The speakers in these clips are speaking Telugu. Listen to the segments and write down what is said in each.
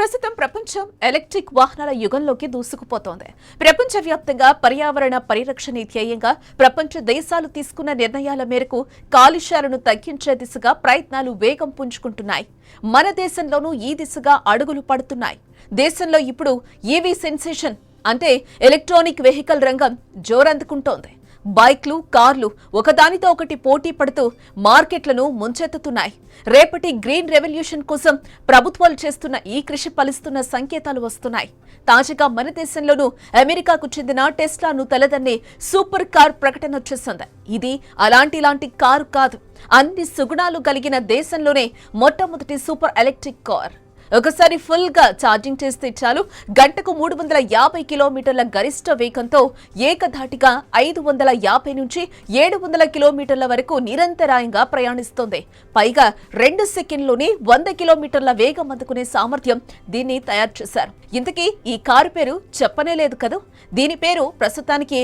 ప్రస్తుతం ప్రపంచం ఎలక్ట్రిక్ వాహనాల యుగంలోకి దూసుకుపోతోంది. ప్రపంచవ్యాప్తంగా పర్యావరణ పరిరక్షణ ధ్యేయంగా ప్రపంచ దేశాలు తీసుకున్న నిర్ణయాల మేరకు కాలుష్యాలను తగ్గించే దిశగా ప్రయత్నాలు వేగం పుంజుకుంటున్నాయి. మన దేశంలోనూ ఈ దిశగా అడుగులు పడుతున్నాయి. దేశంలో ఇప్పుడు ఈవీ సెన్సేషన్ అంటే ఎలక్ట్రానిక్ వెహికల్ రంగం జోరందుకుంటోంది. బైక్లు, కార్లు ఒకదానితో ఒకటి పోటీ పడుతూ మార్కెట్లను ముంచెత్తుతున్నాయి. రేపటి గ్రీన్ రెవల్యూషన్ కోసం ప్రభుత్వాలు చేస్తున్న ఈ కృషి ఫలిస్తున్న సంకేతాలు వస్తున్నాయి. తాజాగా మన దేశంలోనూ అమెరికాకు చెందిన టెస్లాను తలదన్నే సూపర్ కార్ ప్రకటన వచ్చేసింది. ఇది అలాంటి కారు కాదు, అన్ని సుగుణాలు కలిగిన దేశంలోనే మొట్టమొదటి సూపర్ ఎలక్ట్రిక్ కార్. ఒకసారి ఫుల్ గా ఛార్జింగ్ చేస్తే చాలు, గంటకు 350 కిలోమీటర్ల గరిష్ట వేగంతో ఏకధాటిగా 550 నుంచి 700 కిలోమీటర్ల వరకు నిరంతరాయంగా ప్రయాణిస్తోంది. పైగా 2 సెకండ్లోనే 100 కిలోమీటర్ల వేగం అందుకునే సామర్థ్యం దీన్ని తయారు చేశారు. ఇంతకీ ఈ కారు పేరు చెప్పనే లేదు కదా. దీని పేరు ప్రస్తుతానికి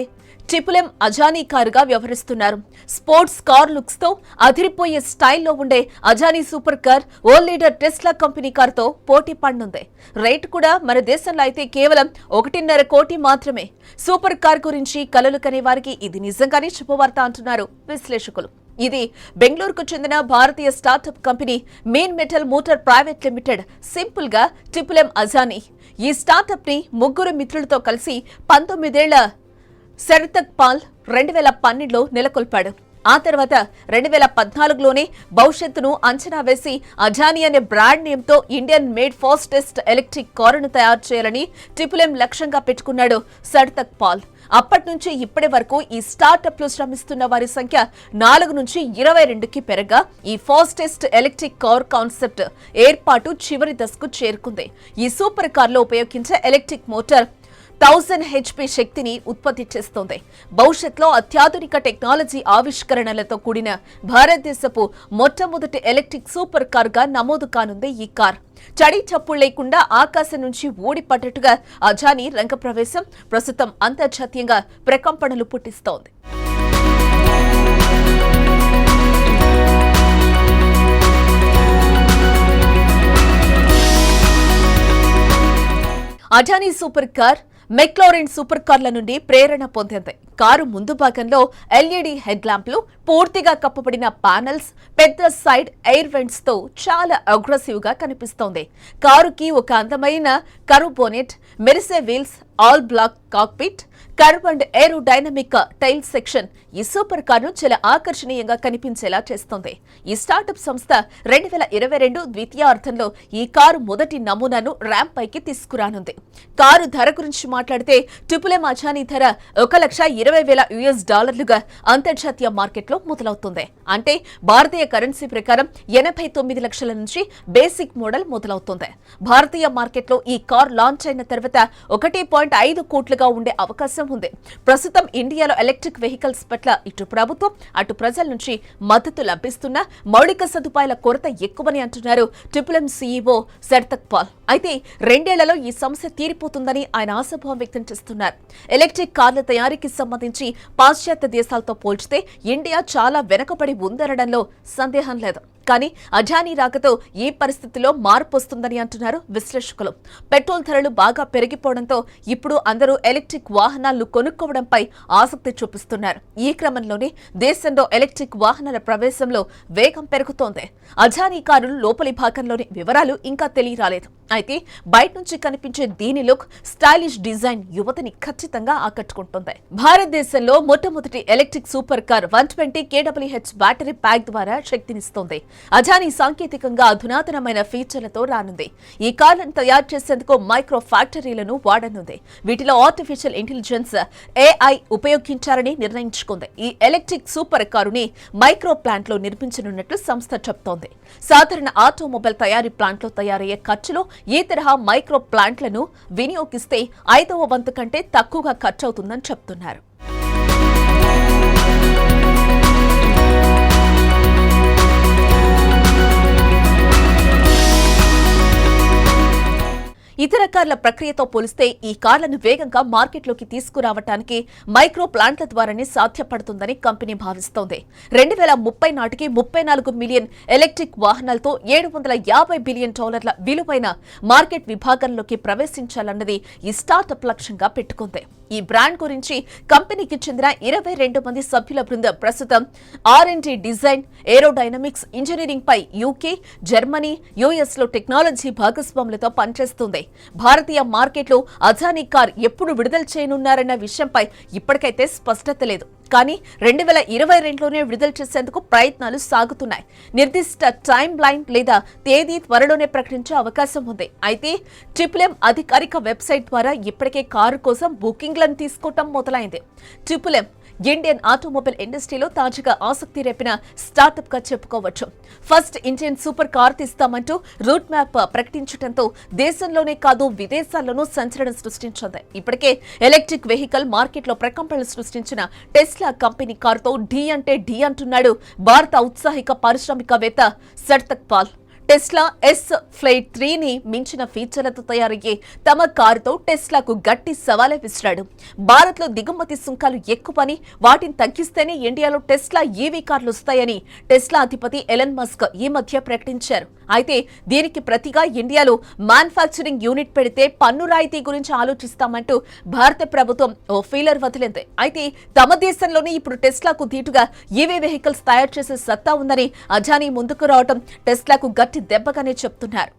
ట్రిపుల్ అజానీ కారుగా వ్యవహరిస్తున్నారు. స్పోర్ట్స్ కార్ లుక్స్ తో అదిరిపోయే స్టైల్లో ఉండే అజానీ సూపర్ కార్ ఓ లీడర్ టెస్లా కంపెనీ కారుతో పోటీ పడనుంది. రేటు కూడా మన దేశంలో అయితే కేవలం 1.5 కోటి మాత్రమే. సూపర్ కార్ గురించి కలలు కనే వారికి ఇది నిజంగానే శుభవార్త అంటున్నారు విశ్లేషకులు. ఇది బెంగళూరుకు చెందిన భారతీయ startup company main metal motor private limited, simple గా ట్రిపుల్ అజానీ. ఈ స్టార్టప్ ని 3 మిత్రులతో కలిసి 19 ఏళ్ల శరతక్ పాల్ 2012లో నెలకొల్పాడు. ఆ తర్వాత 2014లోనే భవిష్యత్తును అంచనా వేసి అజానీ అనే బ్రాండ్ నేమ్తో ఇండియన్ మేడ్ ఫాస్టెస్ట్ ఎలక్ట్రిక్ కారును తయారు చేయాలని ట్రిపుల్ లక్ష్యంగా పెట్టుకున్నాడు శరతక్ పాల్. అప్పటి నుంచి ఇప్పటి వరకు ఈ స్టార్టప్ లో శ్రమిస్తున్న వారి సంఖ్య 4 నుంచి 22కి పెరగా ఈ ఫాస్టెస్ట్ ఎలక్ట్రిక్ కార్ కాన్సెప్ట్ ఏర్పాటు చివరి దశకు చేరుకుంది. ఈ సూపర్ కార్ లో ఉపయోగించే ఎలక్ట్రిక్ మోటార్ 1000 HP శక్తిని ఉత్పత్తి చేస్తోంది. భవిష్యత్తులో అత్యాధునిక టెక్నాలజీ ఆవిష్కరణలతో కూడిన భారతదేశపు మొట్టమొదటి ఎలక్ట్రిక్ సూపర్ కార్ గా నమోదు కానుంది ఈ కార్. చడి చప్పుడు లేకుండా ఆకాశం నుంచి ఊడిపడ్డట్టుగా అజానీ రంగప్రవేశం ప్రస్తుతం అంతర్జాతీయంగా ప్రకంపనలు పుట్టిస్తోంది. అజానీ సూపర్ కార్ మెక్లారెన్ సూపర్ కార్ల నుండి ప్రేరణ పొందింది. కారు ముందు భాగంలో LED హెడ్ ల్యాంప్లు, పూర్తిగా కప్పబడిన ప్యానెల్స్, పెద్ద సైడ్ ఎయిర్ వెంట్స్ తో చాలా అగ్రెసివ్ గా కనిపిస్తోంది. కారుకి ఒక అందమైన కర్వ్ బోనెట్, మెరిసే wheels, all black cockpit, curve and aerodynamic tail section ఈ సూపర్ కారును చాలా ఆకర్షణీయంగా కనిపించేలా చేస్తోంది. ఈ స్టార్టప్ సంస్థ 2022 ద్వితీయార్థంలో ఈ కారు మొదటి నమూనాను ర్యాంప్ పైకి తీసుకురానుంది. కారు ధర గురించి మాట్లాడితే ట్రిపుల్ అజానీ ధర $1,20,000 అంతర్జాతీయ మార్కెట్లో మొదలవుతుంది. అంటే భారతీయ కరెన్సీ ప్రకారం 89 లక్షల నుంచి బేసిక్ మోడల్ మొదలవుతుంది. భారతీయ మార్కెట్లో ఈ కార్ లాంచ్ అయిన తర్వాత 1.5 కోట్లుగా ఉండే అవకాశం ఉంది. ప్రస్తుతం ఇండియాలో ఎలక్ట్రిక్ వెహికల్స్ పట్ల ఇటు ప్రభుత్వం అటు ప్రజల నుంచి మద్దతు లభిస్తున్న మౌలిక సదుపాయాల కొరత ఎక్కువని అంటున్నారు ట్రిపుల్ CEO శరతక్ పాల్. అయితే 2 ఏళ్లలో ఈ సమస్య తీరిపోతుందని ఆయన ఆశాభావం వ్యక్తం చేస్తున్నారు. ఎలక్ట్రిక్ కార్ల తయారీకి సంబంధించి పాశ్చాత్య దేశాలతో పోల్చితే ఇండియా చాలా వెనుకబడి ఉందనడంలో సందేహం లేదు. కానీ అజానీ రాకతో ఈ పరిస్థితిలో మార్పు వస్తుందని అంటున్నారు విశ్లేషకులు. పెట్రోల్ ధరలు బాగా పెరిగిపోవడంతో ఇప్పుడు అందరూ ఎలక్ట్రిక్ వాహనాలను కొనుక్కోవడంపై ఆసక్తి చూపిస్తున్నారు. ఈ క్రమంలోనే దేశంలో ఎలక్ట్రిక్ వాహనాల ప్రవేశంలో వేగం పెరుగుతోంది. అజానీ కారులు లోపలి భాగంలోని వివరాలు ఇంకా తెలియరాలేదు. అయితే బయట నుంచి కనిపించే దీని లుక్, స్టైలిష్ డిజైన్ యువతని ఖచ్చితంగా ఆకట్టుకుంటుంది. భారతదేశంలో మొట్టమొదటి electric super car 120 kWh battery pack ద్వారా శక్తినిస్తోంది. అజానీ సాంకేతికంగా అధునాతనమైన ఫీచర్లతో రానుంది. ఈ కార్లను తయారు చేసేందుకు మైక్రో ఫ్యాక్టరీలను వాడనుంది. వీటిలో ఆర్టిఫిషియల్ ఇంటెలిజెన్స్ AI ఉపయోగించారని నిర్ణయించుకుంది. ఈ ఎలక్ట్రిక్ సూపర్ కారుని మైక్రో ప్లాంట్ లో నిర్మించనున్నట్లు సంస్థ చెప్తోంది. సాధారణ ఆటోమొబైల్ తయారీ ప్లాంట్ లో తయారయ్యే ఖర్చులో ఈ తరహా మైక్రో ప్లాంట్లను వినియోగిస్తే 5వ వంతు కంటే తక్కువగా ఖర్చవుతుందని చెప్తున్నారు. ఈ ఇతర కార్ల ప్రక్రియతో పోలిస్తే ఈ కార్లను వేగంగా మార్కెట్లోకి తీసుకురావడానికి మైక్రో ప్లాంట్ల ద్వారానే సాధ్యపడుతుందని కంపెనీ భావిస్తోంది. 2030 నాటికి 34 మిలియన్ ఎలక్ట్రిక్ వాహనాలతో $750 బిలియన్ విలువైన మార్కెట్ విభాగంలోకి ప్రవేశించాలన్నది ఈ స్టార్టప్ లక్ష్యంగా పెట్టుకుంది. ఈ బ్రాండ్ గురించి కంపెనీకి చెందిన 22 మంది సభ్యుల బృందం ప్రస్తుతం R&D డిజైన్, ఏరోడైనమిక్స్, ఇంజనీరింగ్ పై యూకే, జర్మనీ, యుఎస్ లో టెక్నాలజీ భాగస్వాములతో పనిచేస్తుంది. భారతీయ మార్కెట్లో అదానీ కార్ ఎప్పుడు విడుదల చేయనున్నారన్న విషయంపై ఇప్పటికైతే స్పష్టత లేదు. కానీ 2022లోనే విడుదల చేసేందుకు ప్రయత్నాలు సాగుతున్నాయి. నిర్దిష్ట టైం లైన్ లేదా తేదీ త్వరలోనే ప్రకటించే అవకాశం ఉంది. అయితే ట్రిపుల్ ఎం అధికారిక వెబ్సైట్ ద్వారా ఇప్పటికే కారు కోసం బుకింగ్లను తీసుకోవటం మొదలైంది. ట్రిపుల్ ఎం ఇండియన్ ఆటోమొబైల్ ఇండస్ట్రీలో తాజాగా ఆసక్తి రేపిన స్టార్టప్ గా చెప్పుకోవచ్చు. ఫస్ట్ ఇండియన్ సూపర్ కార్ తీస్తామంటూ రూట్ మ్యాప్ ప్రకటించడంతో దేశంలోనే కాదు విదేశాల్లోనూ సంచలనం సృష్టించింది. ఇప్పటికే ఎలక్ట్రిక్ వెహికల్ మార్కెట్లో ప్రకంపనలు సృష్టించిన టెస్లా కంపెనీ కారుతో ఢీ అంటే ఢీ అంటున్నాడు భారత ఔత్సాహిక పారిశ్రామికవేత్త Sarthak Paul. Tesla S flight 3ని మించిన ఫీచర్లతో తయారయ్యే తమ కారుతో టెస్లాకు గట్టి సవాలే విసిరాడు. భారత్లో దిగుమతి సుంకాలు ఎక్కువని, వాటిని తగ్గిస్తేనే ఇండియాలో టెస్లా ఈవీ కార్లు వస్తాయని టెస్లా అధిపతి ఎలన్ మస్క్ ఈ మధ్య ప్రకటించారు. అయితే దీనికి ప్రతిగా ఇండియాలో మ్యానుఫ్యాక్చరింగ్ యూనిట్ పెడితే పన్ను రాయితీ గురించి ఆలోచిస్తామంటూ భారత ప్రభుత్వం ఓ ఫీలర్ వదిలింది. అయితే తమ దేశంలోనే ఇప్పుడు టెస్లాకు ధీటుగా ఈవీ వెహికల్స్ తయారు చేసే సత్తా ఉందని అదానీ ముందుకు రావడం టెస్లాకు గట్టి దెబ్బగానే చెప్తున్నారు.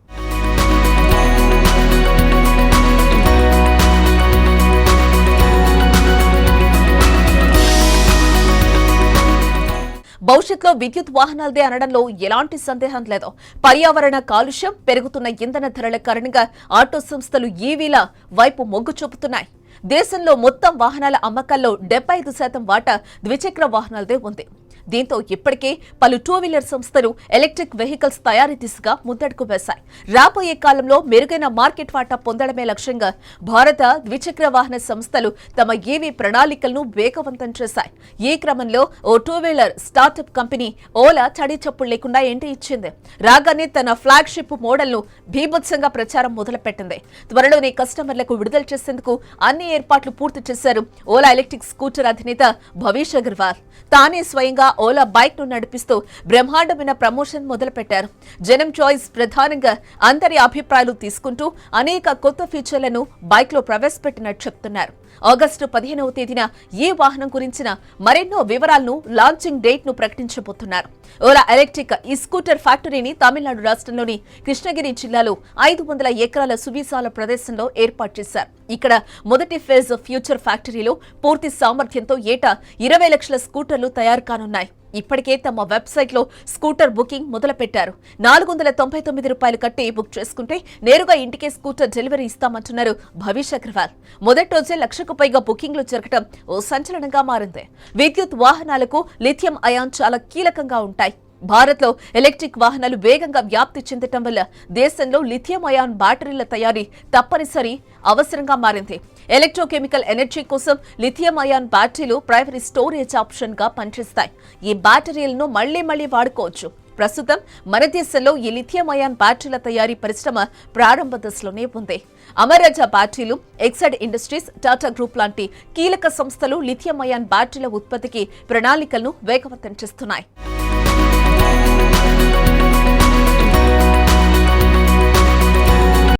భవిష్యత్తులో విద్యుత్ వాహనాలదే అనడంలో ఎలాంటి సందేహం లేదు. పర్యావరణ కాలుష్యం, పెరుగుతున్న ఇంధన ధరల కారణంగా ఆటో సంస్థలు ఈవీల వైపు మొగ్గు చూపుతున్నాయి. దేశంలో మొత్తం వాహనాల అమ్మకాల్లో 75% వాటా ద్విచక్ర వాహనాలదే ఉంది. దీంతో ఇప్పటికే పలు 2 వీలర్ సంస్థలు ఎలక్ట్రిక్ వెహికల్స్ తయారీ దిశగా ముందడుగు వేశాయి. రాబోయే కాలంలో మెరుగైన మార్కెట్ వాటా పొందడమే లక్ష్యంగా భారత ద్విచక్ర వాహన సంస్థలు తమ ఈవీ ప్రణాళికలను వేగవంతం చేశాయి. ఈ క్రమంలో ఓ 2 వీలర్ స్టార్టప్ కంపెనీ ఓలా తడి చప్పుడు లేకుండా ఎంట్రీ ఇచ్చింది. రాగానే తన ఫ్లాగ్షిప్ మోడల్ను భీభత్సంగా ప్రచారం మొదలుపెట్టింది. త్వరలోనే కస్టమర్లకు విడుదల చేసేందుకు అన్ని ఏర్పాట్లు పూర్తి చేశారు ఓలా ఎలక్ట్రిక్ స్కూటర్ అధినేత భవిష్ అగర్వాల్. తానే స్వయంగా ఓలా బైక్ ను నడిపిస్తూ బ్రహ్మాండమైన ప్రమోషన్ మొదలుపెట్టారు. జనం చాయిస్ ప్రధానంగా అందరి అభిప్రాయాలు తీసుకుంటూ అనేక కొత్త ఫీచర్లను బైక్ లో ప్రవేశపెట్టినట్టు చెప్తున్నారు. ఆగస్టు 15వ తేదీన ఈ వాహనం గురించిన మరెన్నో వివరాలను, లాంచింగ్ డేట్ ను ప్రకటించబోతున్నారు. ఓలా ఎలక్ట్రిక్ ఈ స్కూటర్ ఫ్యాక్టరీని తమిళనాడు రాష్ట్రంలోని కృష్ణగిరి జిల్లాలో 500 ఎకరాల సువిశాల ప్రదేశంలో ఏర్పాటు చేశారు. ఇక్కడ మొదటి ఫేజ్ ఫ్యూచర్ ఫ్యాక్టరీలో పూర్తి సామర్థ్యంతో ఏటా 20 లక్షల స్కూటర్లు తయారు కానున్నాయి. ఇప్పటికే తమ వెబ్సైట్ లో స్కూటర్ బుకింగ్ మొదలుపెట్టారు. $499 కట్టి బుక్ చేసుకుంటే నేరుగా ఇంటికే స్కూటర్ డెలివరీ ఇస్తామంటున్నారు భవిష్ అగర్వాల్. మొదటి రోజే 1,00,000కు పైగా బుకింగ్లు జరగడం ఓ సంచలనంగా మారింది. విద్యుత్ వాహనాలకు లిథియం అయాన్ చాలా కీలకంగా ఉంటాయి. భారత్లో ఎలక్ట్రిక్ వాహనాలు వేగంగా వ్యాప్తి చెందటం వల్ల దేశంలో లిథియం అయాన్ బ్యాటరీల తయారీ తప్పనిసరి అవసరంగా మారింది. ఎలక్ట్రోకెమికల్ ఎనర్జీ కోసం లిథియం అయాన్ బ్యాటరీలు ప్రైమరీ స్టోరేజ్ ఆప్షన్ గా పనిచేస్తాయి. ఈ బ్యాటరీలను మళ్లీ వాడుకోవచ్చు. ప్రస్తుతం మన దేశంలో ఈ లిథియం అయాన్ బ్యాటరీల తయారీ పరిశ్రమ ప్రారంభ దశలోనే ఉంది. అమరజా బ్యాటరీలు, ఎక్సైడ్ ఇండస్ట్రీస్, టాటా గ్రూప్ లాంటి కీలక సంస్థలు లిథియం అయాన్ బ్యాటరీల ఉత్పత్తికి ప్రణాళికలను వేగవంతం చేస్తున్నాయి.